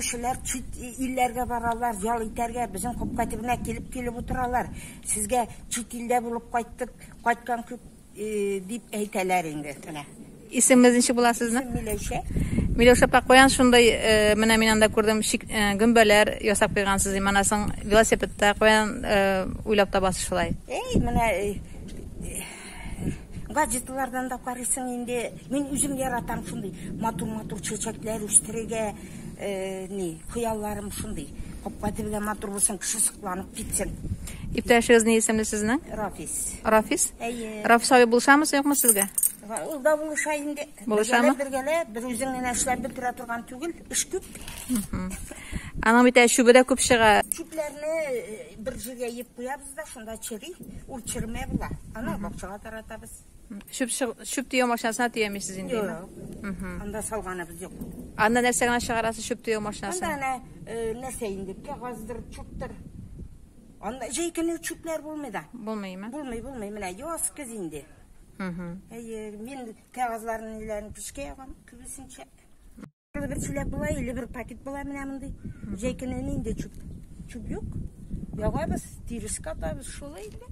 кишилер чит иллерге баралар, жал итерге, біздің кооперативіне келіп отыралар. Сізге чит илде болып қайткан көп деп әйтәләр инде. İsminiz nişi bular sizin? Миләүшә. Миләүшә апа, каян шундай менә мин анда күрдем гөмбәләр ясап куйгансыз. Манасың велосипедта каян уйлап табасыз шулай? Менә гаджетлардан да карыйсың инде. Мен үзем яратам шундый. Матур чәчәкләр үстерергә, хыялларым шундый. Кооперативгә матур булсын, кеше сыкланып китсен. İptaşınız ne isimli sizin? Рафис. Рафис? Рафис abi buluşamız yok mu sizge? Ул да булыша инде. Булышамы? Бергәле, бер үзеңнән эшләп бетерә торган түгел, эш күп. Аның бит шүбәдә күп чыга. Чүпләрне бер җиргә йып куябыз да, шунда чери, ул чирмә була. Аны бакчага таратабыз. Шүп тиеу машинасына тиемисез инде. Анда салганыбыз юк. Анда нәрсә генә чыгарасыз шүп тиеу машинасына? Анда нәрсә инде, кәгаздыр, чуптыр. Анда җәйкене чүпләр булмый. Булмыймы? Булмый. Менә яскыз инде. Мен кәгазларын иләрен пешкә ягам, күбесенчә. Бер чиләк була, или бер пакет була менә мондай. Җәйкене инде чүп юк. Ягабыз, тирискә атабыз, шулай инде.